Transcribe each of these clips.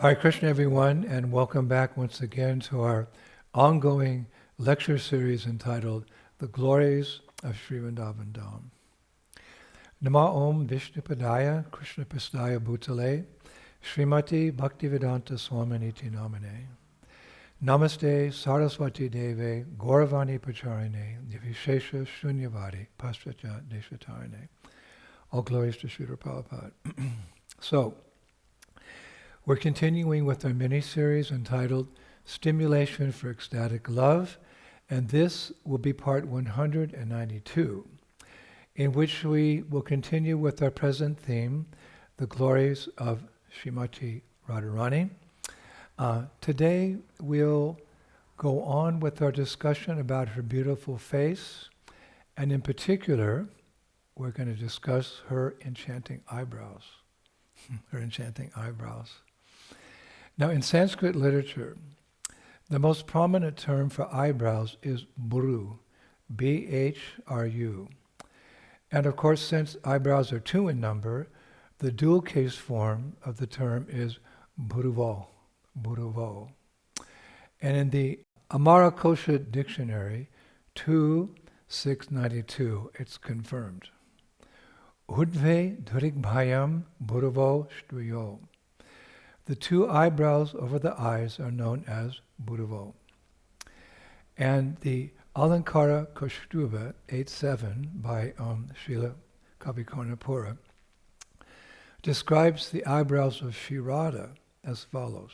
Hare Krishna, everyone, and welcome back once again to our ongoing lecture series entitled The Glories of Sri Vrindavan Dham. Nama Om Vishnupadaya Krishna Pastaya Bhutale Srimati Bhaktivedanta Swaminiti Namane Namaste Saraswati Deve Gauravani Pacharine Nivishesha Shunyavadi Pastracha Deshatarine. All glories to Sri Prabhupada. So, we're continuing with our mini-series entitled Stimulation for Ecstatic Love, and this will be part 192, in which we will continue with our present theme, the glories of Srimati Radharani. Today we'll go on with our discussion about her beautiful face, and in particular, we're going to discuss her enchanting eyebrows. Her enchanting eyebrows. Now, in Sanskrit literature, the most prominent term for eyebrows is bhru, B-H-R-U. And of course, since eyebrows are two in number, the dual case form of the term is bhuruvo, bhuruvo. And in the Amarakosha dictionary, 2,692, it's confirmed. Udve dhurigbhayam bhuruvo shtuyo. The two eyebrows over the eyes are known as bhuruvo. And the Alankara Kaustuva 8.7 by Srila Kavikarnapura describes the eyebrows of Sri Radha as follows.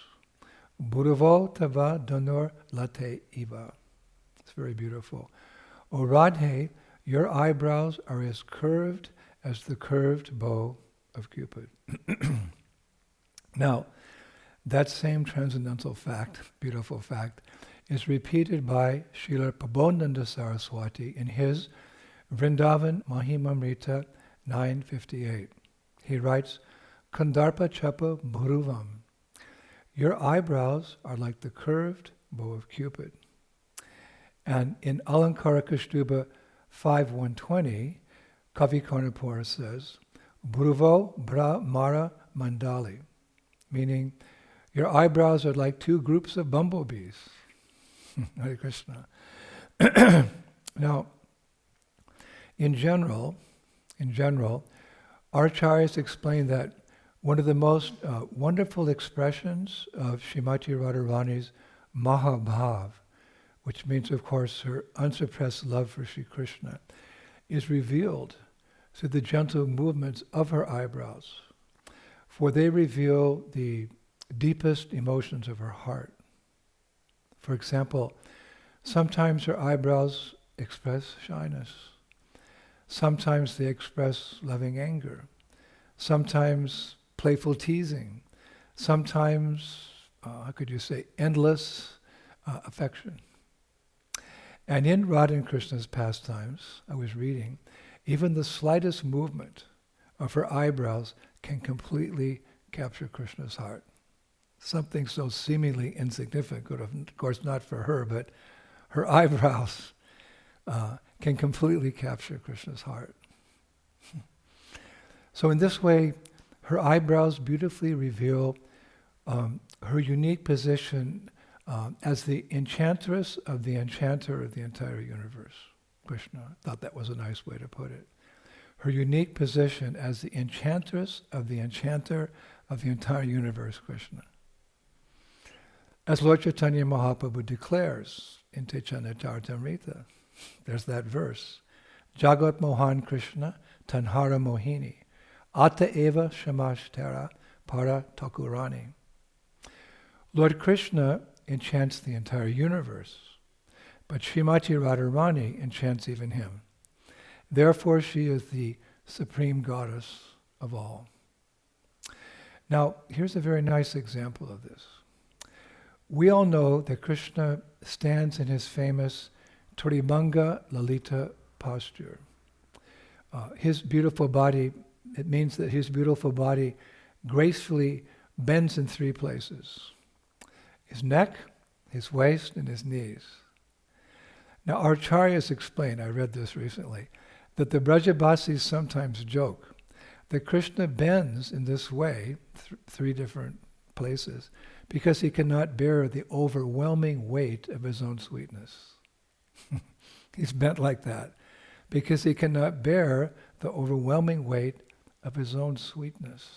Bhuruvo tava danur late iva. It's very beautiful. O Radhe, your eyebrows are as curved as the curved bow of Cupid. Now, that same transcendental fact, beautiful fact, is repeated by Srila Prabodhananda Saraswati in his Vrindavan Mahimamrita 958. He writes, Kandarpa Chapa Bhuruvam. Your eyebrows are like the curved bow of Cupid. And in Alankara Kaustuba 5.120, Kavi Karnapura says, Bhuruvo Bra Mara Mandali, meaning your eyebrows are like two groups of bumblebees. Hare Krishna. Now, in general, Acharyas explain that one of the most wonderful expressions of Srimati Radharani's Mahabhav, which means, of course, her unsuppressed love for Sri Krishna, is revealed through the gentle movements of her eyebrows, for they reveal the deepest emotions of her heart. For example, sometimes her eyebrows express shyness. Sometimes they express loving anger. Sometimes playful teasing. Sometimes, how could you say, endless affection. And in Radha and Krishna's pastimes, I was reading, even the slightest movement of her eyebrows can completely capture Krishna's heart. Something so seemingly insignificant, of course not for her, but her eyebrows can completely capture Krishna's heart. So in this way, her eyebrows beautifully reveal her unique position as the enchantress of the enchanter of the entire universe. Krishna thought that was a nice way to put it. Her unique position as the enchantress of the enchanter of the entire universe, Krishna. As Lord Chaitanya Mahaprabhu declares in Chaitanya Charitamrita, there's that verse, Jagat Mohan Krishna Tanhara Mohini, Ata Eva Shamashtara Para Takurani. Lord Krishna enchants the entire universe, but Srimati Radharani enchants even him. Therefore, she is the supreme goddess of all. Now, here's a very nice example of this. We all know that Krishna stands in his famous Tribhanga Lalita posture. His beautiful body, it means that his beautiful body gracefully bends in three places. His neck, his waist, and his knees. Now, our acharyas explain, I read this recently, that the Brajabasis sometimes joke that Krishna bends in this way, three different places, because he cannot bear the overwhelming weight of his own sweetness. He's bent like that, because he cannot bear the overwhelming weight of his own sweetness.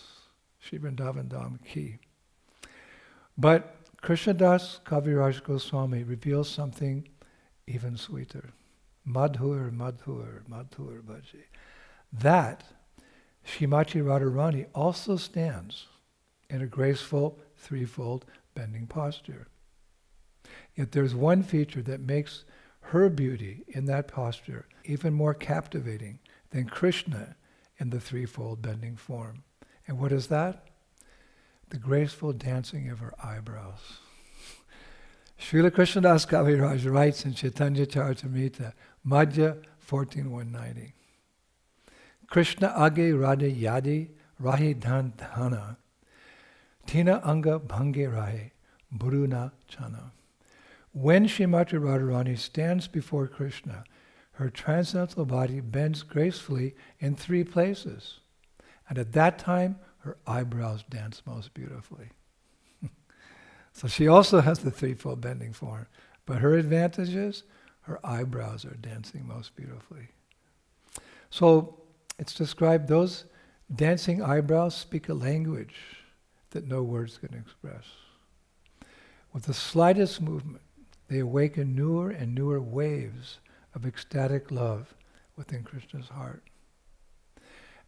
Shri Vrindavan Dham Ki. But Krishnadas Kaviraj Goswami reveals something even sweeter. Madhur, Madhur, Madhur Bhaji. That Shrimati Radharani also stands in a graceful threefold bending posture. Yet there's one feature that makes her beauty in that posture even more captivating than Krishna in the threefold bending form. And what is that? The graceful dancing of her eyebrows. Srila Krishnadas Kaviraj writes in Chaitanya Charitamrita, Madhya 14.190, Krishna age radhe yadi rahi dhan dhana, tina anga bhange rahe buruna chana. When Shrimati Radharani stands before Krishna, her transcendental body bends gracefully in three places. And at that time, her eyebrows dance most beautifully. So she also has the threefold bending form. But her advantage is her eyebrows are dancing most beautifully. So it's described those dancing eyebrows speak a language that no words can express. With the slightest movement, they awaken newer and newer waves of ecstatic love within Krishna's heart.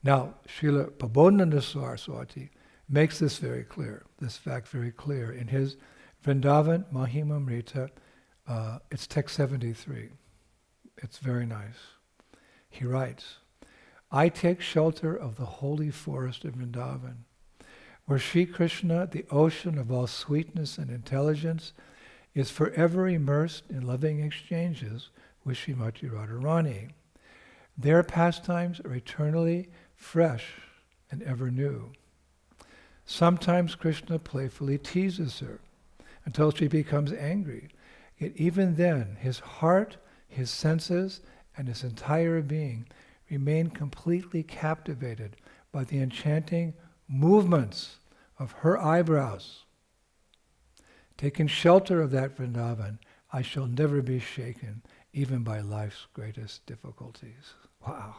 Now, Srila Prabodhananda Saraswati makes this very clear, this fact very clear in his Vrindavan Mahimamrita, it's text 73. It's very nice. He writes, I take shelter of the holy forest of Vrindavan, where Sri Krishna, the ocean of all sweetness and intelligence, is forever immersed in loving exchanges with Srimati Radharani. Their pastimes are eternally fresh and ever new. Sometimes Krishna playfully teases her until she becomes angry. Yet even then, his heart, his senses, and his entire being remain completely captivated by the enchanting movements of her eyebrows. Taking shelter of that Vrindavan, I shall never be shaken, even by life's greatest difficulties. Wow.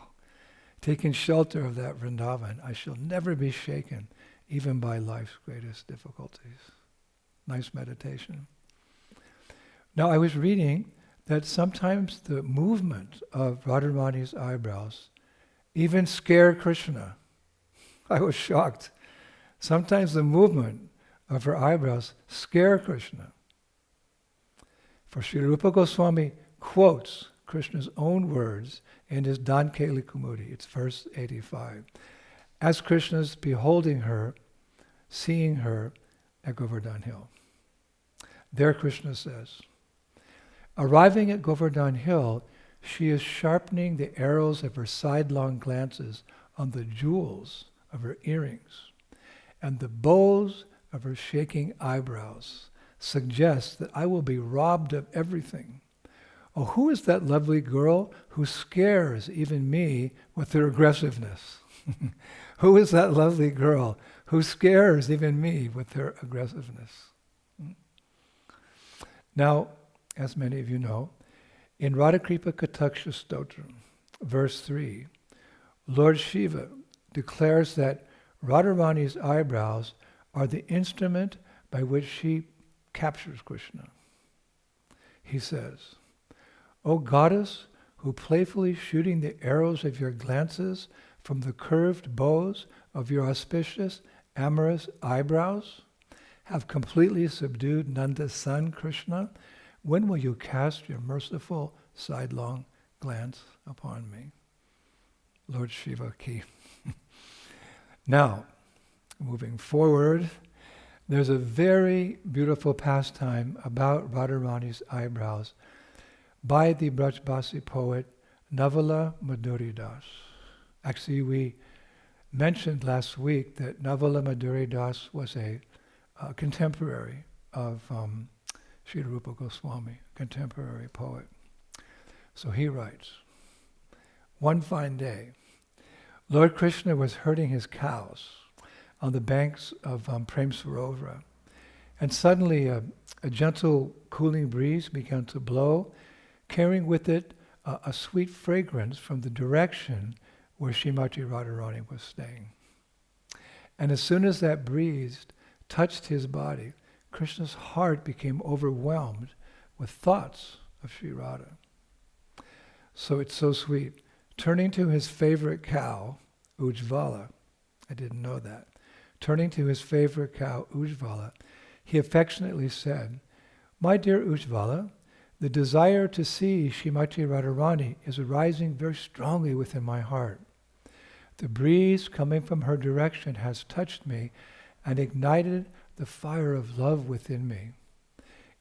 Taking shelter of that Vrindavan, I shall never be shaken, even by life's greatest difficulties. Nice meditation. Now I was reading that sometimes the movement of Radharani's eyebrows even scare Krishna. I was shocked. Sometimes the movement of her eyebrows scare Krishna. For Sri Rupa Goswami quotes Krishna's own words in his Dankeli Kumudi, it's verse 85, as Krishna's beholding her, seeing her at Govardhan Hill. There Krishna says, arriving at Govardhan Hill, she is sharpening the arrows of her sidelong glances on the jewels of her earrings, and the bows of her shaking eyebrows suggest that I will be robbed of everything. Oh, who is that lovely girl who scares even me with her aggressiveness? Who is that lovely girl who scares even me with her aggressiveness? Now, as many of you know, in Radhakripa Kataksha Stotram, verse 3, Lord Shiva declares that Radharani's eyebrows are the instrument by which she captures Krishna. He says, O goddess, who playfully shooting the arrows of your glances from the curved bows of your auspicious, amorous eyebrows, have completely subdued Nanda's son, Krishna, when will you cast your merciful sidelong glance upon me? Lord Shiva Ki. Now, moving forward, there's a very beautiful pastime about Radharani's eyebrows by the Brajbasi poet Navala Madhuri Das. Actually, we mentioned last week that Navala Madhuri Das was a contemporary of Sri Rupa Goswami, contemporary poet. So he writes, one fine day, Lord Krishna was herding his cows on the banks of Prem Sarovara. And suddenly a gentle cooling breeze began to blow, carrying with it a sweet fragrance from the direction where Srimati Radharani was staying. And as soon as that breeze touched his body, Krishna's heart became overwhelmed with thoughts of Sri Radha. So it's so sweet. Turning to his favorite cow, Ujvala, I didn't know that. Turning to his favorite cow, Ujvala, he affectionately said, "My dear Ujvala, the desire to see Srimati Radharani is arising very strongly within my heart. The breeze coming from her direction has touched me and ignited the fire of love within me.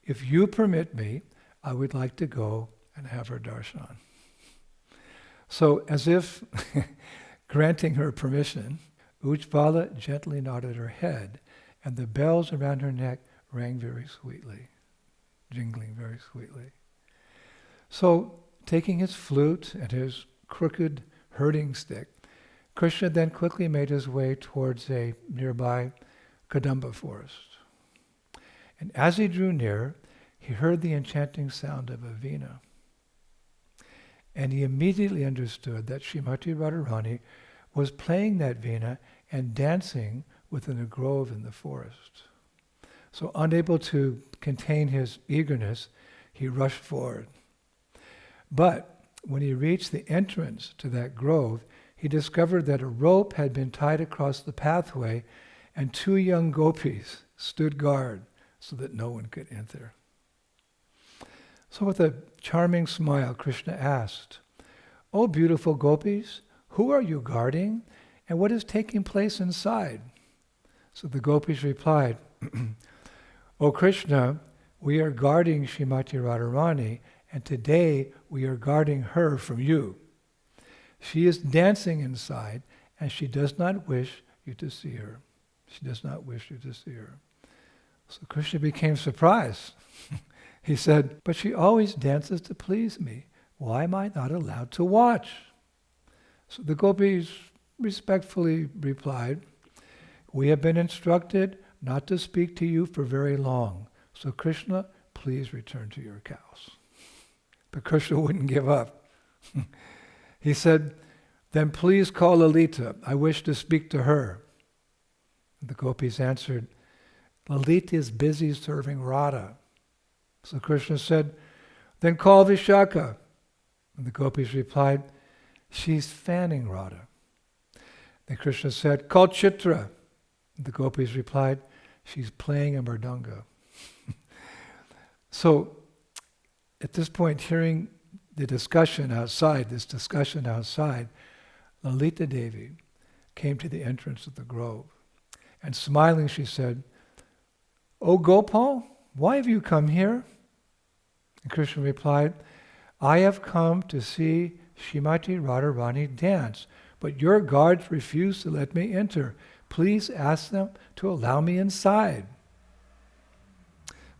If you permit me, I would like to go and have her darshan." So as if granting her permission, Ujvala gently nodded her head, and the bells around her neck rang very sweetly, jingling very sweetly. So, taking his flute and his crooked herding stick, Krishna then quickly made his way towards a nearby Kadamba forest. And as he drew near, he heard the enchanting sound of a veena. And he immediately understood that Srimati Radharani was playing that veena and dancing within a grove in the forest. So unable to contain his eagerness, he rushed forward. But when he reached the entrance to that grove, he discovered that a rope had been tied across the pathway and two young gopis stood guard so that no one could enter. So with a charming smile, Krishna asked, "O beautiful gopis, who are you guarding, and what is taking place inside?" So the gopis replied, "O Krishna, we are guarding Srimati Radharani, and today we are guarding her from you. She is dancing inside, and she does not wish you to see her. She does not wish you to see her." So Krishna became surprised. He said, "But she always dances to please me. Why am I not allowed to watch?" So the gopis respectfully replied, "We have been instructed not to speak to you for very long. So Krishna, please return to your cows." But Krishna wouldn't give up. He said, "Then please call Lalita. I wish to speak to her." And the gopis answered, "Lalita is busy serving Radha." So Krishna said, "Then call Vishaka." And the gopis replied, "She's fanning Radha." Then Krishna said, "Call Chitra." And the gopis replied, "She's playing a mridanga." So at this point, hearing this discussion outside, Lalita Devi came to the entrance of the grove. And smiling, she said, "O Gopal, why have you come here?" And Krishna replied, "I have come to see Srimati Radharani dance, but your guards refuse to let me enter. Please ask them to allow me inside."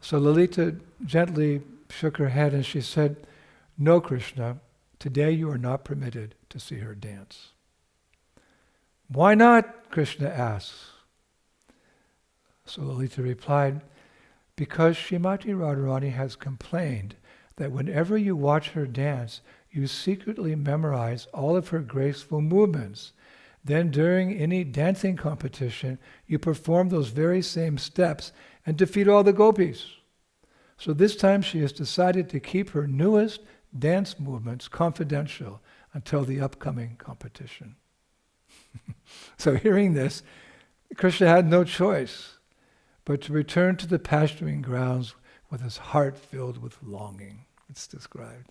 So Lalita gently shook her head and she said, "No, Krishna, today you are not permitted to see her dance." "Why not?" Krishna asks. So Lalita replied, "Because Srimati Radharani has complained that whenever you watch her dance, you secretly memorize all of her graceful movements. Then during any dancing competition, you perform those very same steps and defeat all the gopis. So this time she has decided to keep her newest dance movements confidential until the upcoming competition." So hearing this, Krishna had no choice but to return to the pasturing grounds with his heart filled with longing. It's described.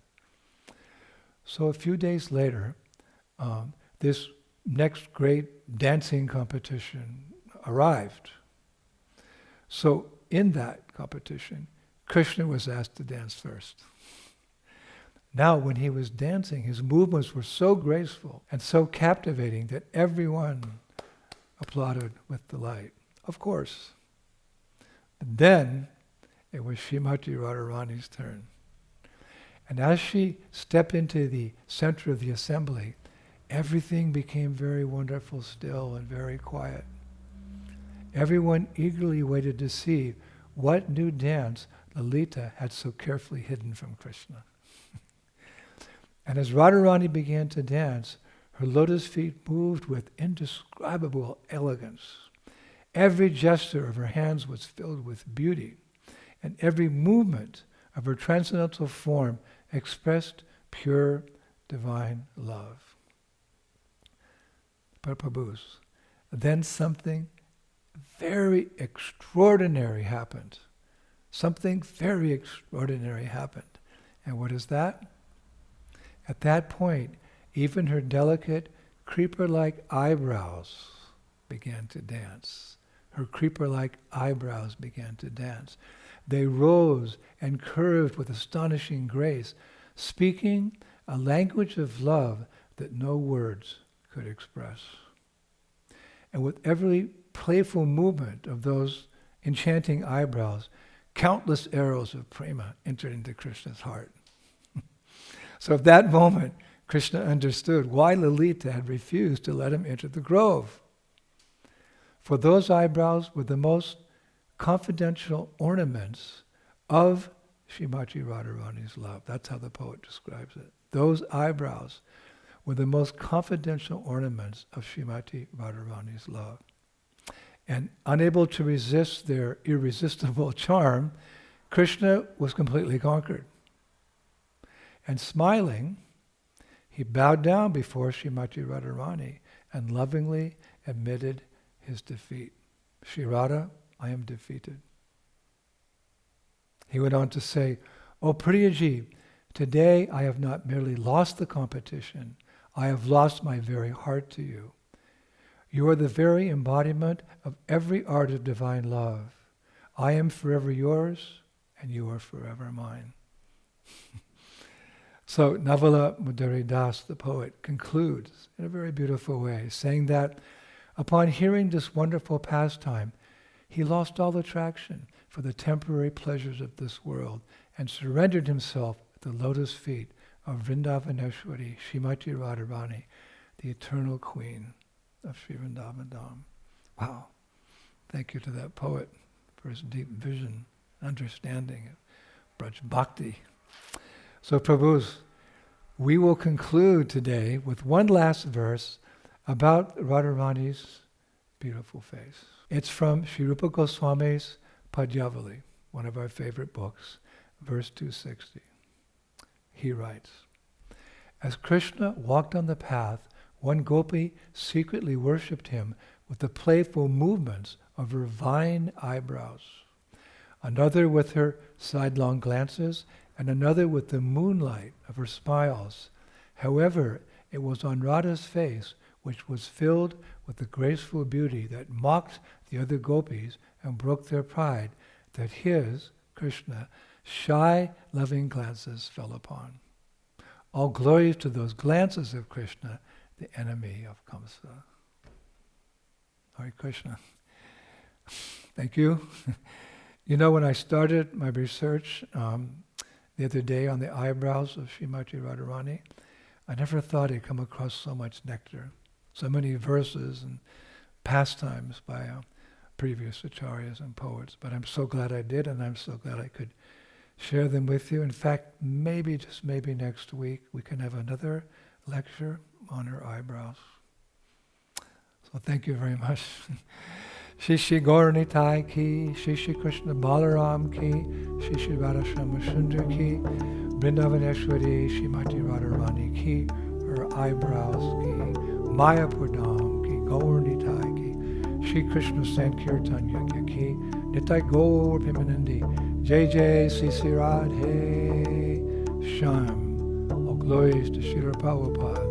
So a few days later, this next great dancing competition arrived. So in that competition, Krishna was asked to dance first. Now when he was dancing, his movements were so graceful and so captivating that everyone applauded with delight. Of course. But then it was Srimati Radharani's turn. And as she stepped into the center of the assembly, everything became very wonderful still and very quiet. Everyone eagerly waited to see what new dance Lalita had so carefully hidden from Krishna. And as Radharani began to dance, her lotus feet moved with indescribable elegance. Every gesture of her hands was filled with beauty, and every movement of her transcendental form expressed pure divine love. Prabhus, then something very extraordinary happened. Something very extraordinary happened. And what is that? At that point, even her delicate, creeper-like eyebrows began to dance. Her creeper-like eyebrows began to dance. They rose and curved with astonishing grace, speaking a language of love that no words could express. And with every playful movement of those enchanting eyebrows, countless arrows of prema entered into Krishna's heart. So at that moment, Krishna understood why Lalita had refused to let him enter the grove. For those eyebrows were the most confidential ornaments of Srimati Radharani's love. That's how the poet describes it. Those eyebrows were the most confidential ornaments of Srimati Radharani's love. And unable to resist their irresistible charm, Krishna was completely conquered. And smiling, he bowed down before Srimati Radharani and lovingly admitted his defeat. Sri Radha, I am defeated. He went on to say, O Priyaji, today I have not merely lost the competition, I have lost my very heart to you. You are the very embodiment of every art of divine love. I am forever yours, and you are forever mine. So Navala Madhuri Das, the poet, concludes in a very beautiful way, saying that upon hearing this wonderful pastime, he lost all attraction for the temporary pleasures of this world and surrendered himself at the lotus feet of Vrindavaneshwari, Srimati Radharani, the eternal queen of Sri Vrindavan Dham. Wow. Thank you to that poet for his deep vision, understanding of Braj Bhakti. So Prabhus, we will conclude today with one last verse about Radharani's beautiful face. It's from Sri Rupa Goswami's Padyavali, one of our favorite books, verse 260. He writes, as Krishna walked on the path, one gopi secretly worshipped him with the playful movements of her vine eyebrows, another with her sidelong glances, and another with the moonlight of her smiles. However, it was on Radha's face, which was filled with the graceful beauty that mocked the other gopis and broke their pride, that his, Krishna, shy, loving glances fell upon. All glory to those glances of Krishna, the enemy of Kamsa. Hare Krishna. Thank you. You know, when I started my research the other day on the eyebrows of Srimati Radharani, I never thought I'd come across so much nectar, so many verses and pastimes by previous acaryas and poets. But I'm so glad I did, and I'm so glad I could share them with you. In fact, maybe, just maybe next week, we can have another lecture on her eyebrows. So thank you very much. Shri Shri Gaur Nitai ki, Shri Shri Krishna Balaram ki, Shri Shri Radha Shama Sundar ki, Vrindavaneshwari Srimati Radharani ki, her eyebrows ki, Mayapur Dham ki, Gaur Nitai ki, Shri Krishna Sankirtan Yajna ki, Nitai Gaur Pimanandi, Jai Jai Sri Radhe Sham. All glories to Srila Prabhupada.